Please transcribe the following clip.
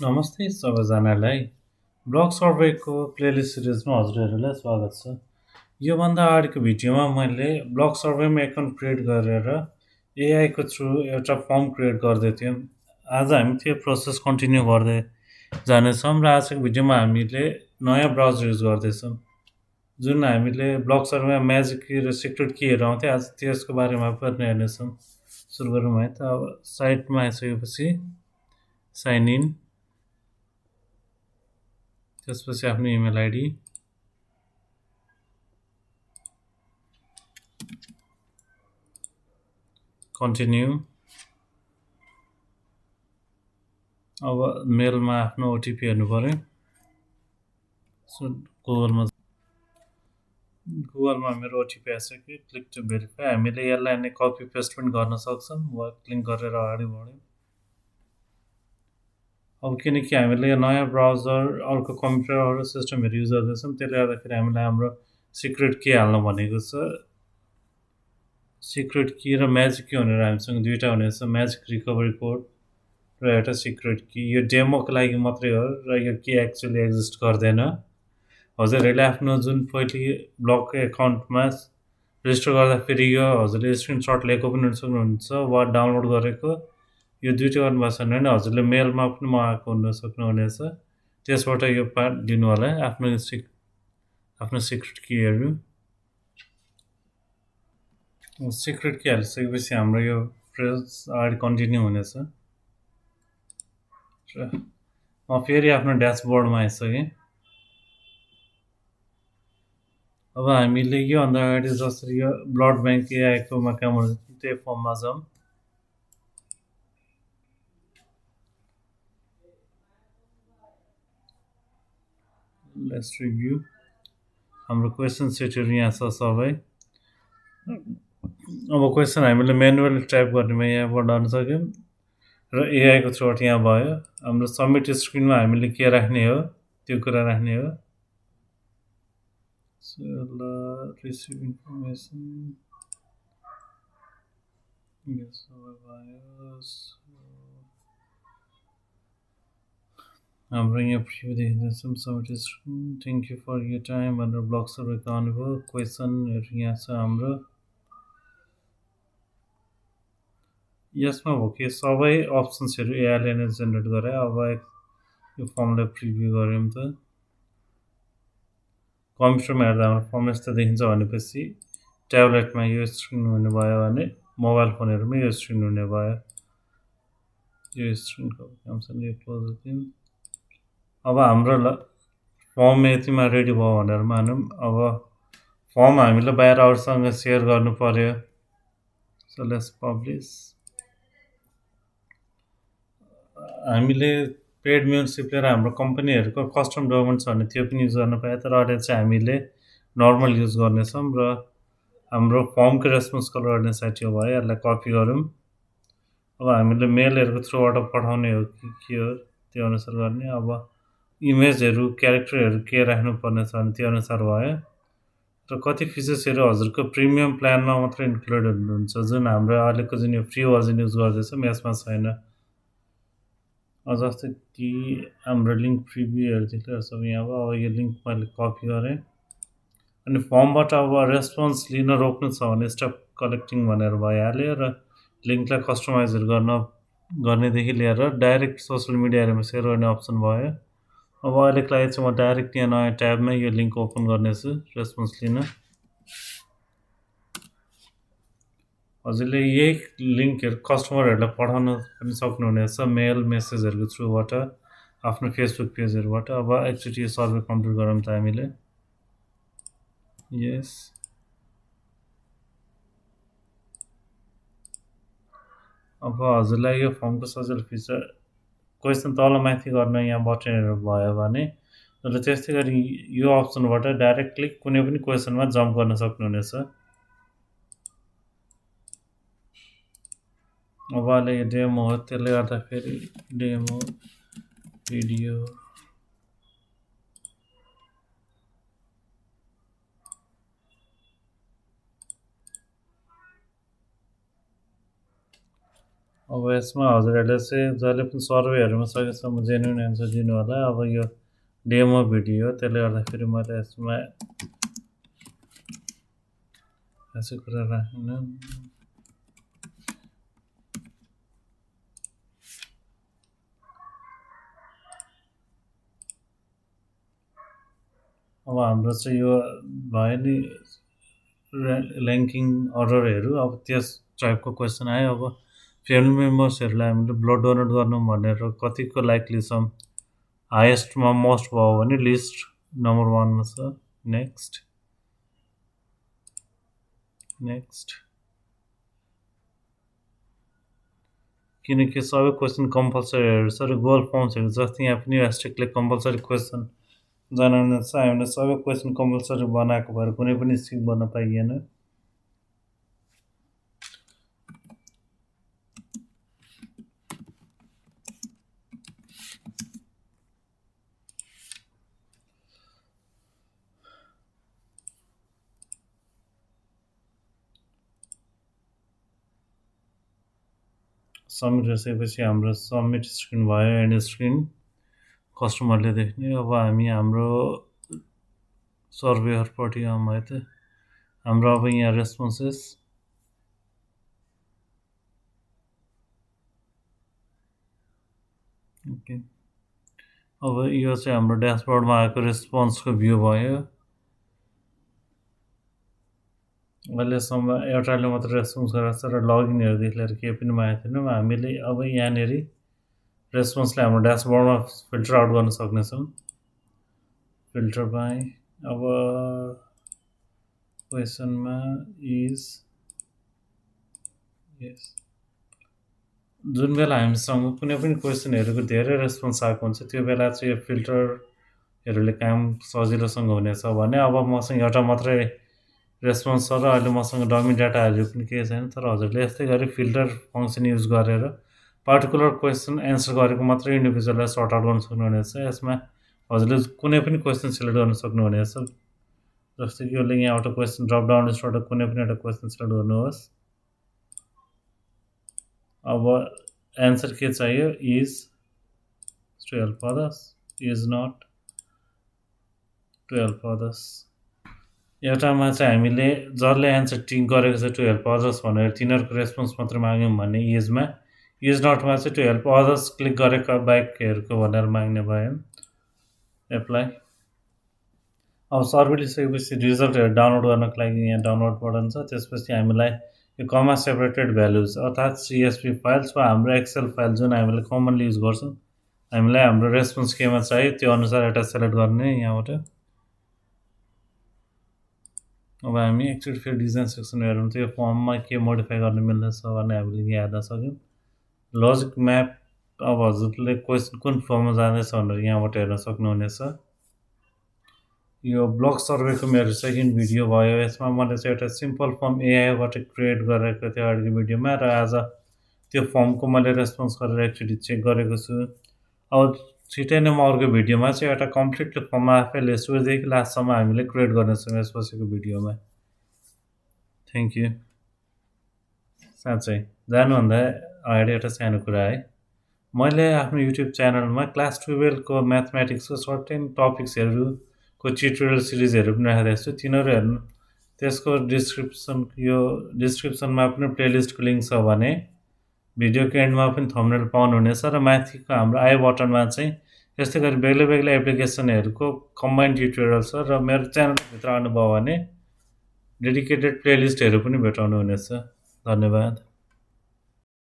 नमस्ते सबैजनालाई। Blog सर्भेको playlist सिरिजमा हजुरहरूलाई स्वागत छ। योभन्दा अगाडिको भिडियोमा मैले ब्लग सर्भेमा एकाउन्ट क्रिएट गरेर एआईको थ्रु एउटा फर्म क्रिएट गर्दै थियौँ। आज हामी त्यो प्रोसेस कन्टिन्यू गर्दै जानेछौँ र आजको भिडियोमा हामीले नयाँ ब्राउजर युज गर्दैछौँ। जुन हामीले ब्लग सर्भेमा म्याजिक की र सिक्रेट कीहरू आउँथ्यो, आज त्यसको बारेमा पनि हेर्नेछौँ। सुरु गरौँ है त। अब साइटमा आइसकेपछि साइन इन, त्यसपछि आफ्नो इमेल आइडी, कन्टिन्यू। अब मेलमा आफ्नो ओटिपी हेर्नु पऱ्यो। सो गुगलमा मेरो ओटिपी आइसक्यो। Click to verify. हामीले यसलाई नै कपी पेस्ट पनि गर्न सक्छौँ वा क्लिक गरेर अगाडि बढ्यौँ। अब किनकि हामीले यो नयाँ ब्राउजर, अर्को कम्प्युटर अरू सिस्टमहरू युज गर्दैछौँ, त्यसले गर्दाखेरि हामीलाई हाम्रो सिक्रेट की हाल्नु भनेको छ। सिक्रेट की र म्याजिक की भनेर हामीसँग दुईवटा हुनेछ, म्याजिक रिकभरी कोड र एउटा सिक्रेट की। यो डेमोको लागि मात्रै हो र यो की एक्चुअली एक्जिस्ट गर्दैन। हजुरहरूले आफ्नो जुन पहिले ब्लगको एकाउन्टमा रेजिस्टर गर्दाखेरि यो हजुरले स्क्रिनसट लिएको पनि हुन सक्नुहुन्छ वा डाउनलोड गरेको। यो दुइटै गर्नुभएको छैन भने हजुरले मेलमा पनि मगाएको हुन सक्नुहुनेछ। त्यसबाट यो पार्ट दिनु होला आफ्नो सिक्रेट कीहरू। सिक्रेट की हालिसकेपछि हाम्रो यो प्रोसेस अगाडि कन्टिन्यू हुनेछ। र म फेरि आफ्नो ड्यासबोर्डमा आइसकेँ। अब हामीले योभन्दा अगाडि जसरी यो ब्लड ब्याङ्क एआईकोमा काम गर्छ त्यही फर्ममा जाउँ। Let's review. हाम्रो क्वेसन सेटहरू यहाँ छ सबै। अब क्वेसन हामीले म्यानुअली टाइप गर्नेमा यहाँबाट गर्न सक्यौँ र एआईको थ्रुबाट यहाँ भयो। हाम्रो सब्मिट स्क्रिनमा हामीले के राख्ने हो त्यो कुरा राख्ने हो। रिसिभ इन्फर्मेसन यो सबै भयो। हाम्रो यहाँ प्रिभ्यू देखिँदैछौँ। Submit screen, thank you for your time भनेर ब्लग सर्भेको अनुभव। क्वेसनहरू यहाँ छ हाम्रो। यसमा हो कि सबै अप्सन्सहरू एआईले नै जेनेरेट गरे। अब यो फर्मलाई प्रिभ्यू गऱ्यौँ त कम्प्युटरमा हेर्दा हाम्रो फर्म यस्तो देखिन्छ भनेपछि ट्याब्लेटमा यो स्क्रिन हुने भयो भने मोबाइल फोनहरूमा यो स्क्रिन हुने भयो। यो स्क्रिनको काम छ यो क्लोज गरिदिउँ। अब हाम्रो फर्म यतिमा रेडी भयो भनेर मानौँ। अब फर्म हामीले बाहिर अरूसँग सेयर गर्नु पर्यो। So let's publish. हामीले पेड मेम्बरसिप लिएर हाम्रो कम्पनीहरूको कस्टम डकुमेन्ट छ भने त्यो पनि युज गर्न पायो। तर अहिले चाहिँ हामीले नर्मल युज गर्नेछौँ र हाम्रो फर्मको रेस्पोन्स कलर गर्ने साइट यो भयो। यसलाई कपी गरौँ। अब हामीले मेलहरूको थ्रुबाट पठाउने हो कि के हो त्यो अनुसार गर्ने। अब इमेजहरू क्यारेक्टरहरू के राख्नुपर्ने छ भने त्यो अनुसार भयो। र कति फिचर्सहरू हजुरको प्रिमियम प्लानमा मात्रै इन्क्लुड हुन्छ, जुन हाम्रो अहिलेको जुन यो फ्री भर्जन युज गर्दैछौँ यसमा छैन। जस्तो कि हाम्रो लिङ्क प्रिभ्यूहरू देखेर सब यहाँ अब यो लिङ्क मैले कपी गरेँ। अनि फर्मबाट अब रेस्पोन्स लिन रोक्नु छ भने स्टप कलेक्टिङ भनेर भइहाल्यो र लिङ्कलाई कस्टमाइजहरू गर्नेदेखि लिएर डाइरेक्ट सोसियल मिडियाहरूमा सेयर गर्ने अप्सन भयो। अब अहिलेको लागि चाहिँ म डाइरेक्ट यहाँ नयाँ ट्याबमै यो लिङ्क ओपन गर्नेछु रेस्पोन्स लिन। हजुरले यही लिङ्कहरू कस्टमरहरूलाई पठाउन पनि सक्नुहुनेछ मेल मेसेजहरूको थ्रुबाट, आफ्नो फेसबुक पेजहरूबाट। अब एकचोटि यो सर्वे कम्प्लिट गरौँ त हामीले। यस। अब हजुरलाई यो फर्मको सजिलो फिचर क्वेसन तल माथि गर्न यहाँ बटनहरू भयो भने, र त्यस्तै गरी यो अप्सनबाट डाइरेक्टली कुनै पनि क्वेसनमा जम्प गर्न सक्नुहुनेछ। अब अहिले यो डेमो हो, त्यसले गर्दाखेरि डेमो भिडियो अब यसमा हजुरहरूले चाहिँ जहिले पनि सर्वेहरूमा सकेसम्म जेन्युन एन्सर दिनु होला। अब यो डेमो भिडियो त्यसले गर्दाखेरि मैले यसमा खासै कुरा राख्दिनँ। अब हाम्रो चाहिँ यो भयो नि ऱ्याङ्किङ अर्डरहरू, अब त्यस टाइपको क्वेसन आयो। अब फ्यामिली मेम्बर्सहरूलाई हामीले ब्लड डोनेट गर्नु भनेर कतिको लाइकली छौँ, हाइएस्टमा मोस्ट भयो भने लिस्ट नम्बर 1 मा छ। नेक्स्ट किनकि सबै क्वेसन कम्पलसरीहरू छ र गुगल फर्म्सहरू जस्तै यहाँ पनि स्ट्रिक्टली कम्पलसरी क्वेसन जनाउनु छ। हामीले सबै क्वेसन कम्पलसरी बनाएको भएर कुनै पनि स्किप गर्न पाइएन। सबमिट गरिसकेपछि हाम्रो सबमिट स्क्रिन भयो, एन्ड स्क्रिन कस्टमरले देख्ने। अब हामी हाम्रो सर्भेहरूपट्टि आउँ है त। हाम्रो अब यहाँ रेस्पोन्सेस ओके। अब यो चाहिँ हाम्रो ड्यासबोर्डमा आएको रेस्पोन्सको भ्यू भयो। अहिलेसम्म एउटाले मात्र रेस्पोन्स गरेको छ र लगइनहरूदेखि लिएर केही पनि मागेको थिएनौँ हामीले। अब यहाँनिर रेस्पोन्सले हाम्रो ड्यासबोर्डमा फिल्टर आउट गर्न सक्नेछौँ। फिल्टर बाई अब क्वेसनमा इज यस, जुन बेला हामीसँग कुनै पनि क्वेसनहरूको धेरै रेस्पोन्स आएको हुन्छ त्यो बेला चाहिँ यो फिल्टरहरूले काम सजिलोसँग हुनेछ भने। अब मसँग एउटा मात्रै रेस्पोन्स छ र अहिले मसँग डमी डाटाहरू पनि केही छैन, तर हजुरले यस्तै गरी फिल्टर फङ्सन युज गरेर पार्टिकुलर क्वेसन एन्सर गरेको मात्रै इन्डिभिजुअललाई सर्ट आउट गर्न सक्नुहुनेछ। यसमा हजुरले कुनै पनि क्वेसन सिलेक्ट गर्न सक्नुहुनेछ। जस्तै कि यसले यहाँ एउटा क्वेसन ड्रप डाउन लिस्टबाट कुनै पनि एउटा क्वेसन सिलेक्ट गर्नुहोस्। अब एन्सर के चाहियो, is to help others, is not to help others. एउटामा चाहिँ हामीले जसले एन्सर टिक गरेको छ टु हेल्प अदर्स भनेर तिनीहरूको रेस्पोन्स मात्रै माग्यौँ भने इजमा, इज नटमा चाहिँ टु हेल्प अदर्स क्लिक गरेको बाइकहरूको भनेर माग्ने भयो। एप्लाई। अब सर्भे लिइसकेपछि रिजल्टहरू डाउनलोड गर्नको लागि यहाँ डाउनलोड बटन छ। त्यसपछि हामीलाई यो कमा सेपरेटेड भ्यालुज अर्थात् CSV फाइल्स वा हाम्रो एक्सेल फाइल जुन हामीले कमनली युज गर्छौँ, हामीलाई हाम्रो रेस्पोन्स केमा चाहियो त्यो अनुसार एउटा सेलेक्ट गर्ने यहाँबाट। अब हामी एकचोटि फेरि डिजाइन सेक्सन हेरौँ त यो फर्ममा के मोडिफाई गर्न मिल्नेछ भने हामीले यहाँ हेर्न सक्यौँ। लजिक म्याप, अब हजुरले क्वेसन कुन फर्ममा जाँदैछ भनेर यहाँबाट हेर्न सक्नुहुनेछ। यो ब्लग सर्वेको मेरो सेकेन्ड भिडियो भयो। यसमा मैले चाहिँ एउटा सिम्पल फर्म एआईबाट क्रिएट गरेको थियो अगाडिको भिडियोमा, र आज त्यो फर्मको मैले रेस्पोन्स गरेर एकचोटि चेक गरेको छु। अब छिटै नै म अर्को भिडियोमा चाहिँ एउटा कम्प्लिट फर्म आफैले सुरुदेखि लास्टसम्म हामीले क्रिएट गर्नेछौँ यसपछिको भिडियोमा। Thank you. साँच्चै जानुभन्दा अगाडि एउटा सानो कुरा है, मैले आफ्नो युट्युब च्यानलमा क्लास 12को म्याथमेटिक्सको सर्टेन टपिक्सहरूको ट्युटोरियल सिरिजहरू पनि राखिरहेको छु। तिनीहरू हेर्नु, त्यसको डिस्क्रिप्सनमा पनि प्लेलिस्टको लिङ्क छ भने भिडियोको एन्डमा पनि थम्बनेल पाउनुहुनेछ। र माथिको हाम्रो आई बटनमा चाहिँ यस्तै गरी बेग्लै बेग्लै एप्लिकेसनहरूको कम्बाइन्ड ट्युटोरियल छ। र मेरो च्यानलभित्र आउनुभयो भने डेडिकेटेड प्लेलिस्टहरू पनि भेटाउनुहुनेछ। धन्यवाद।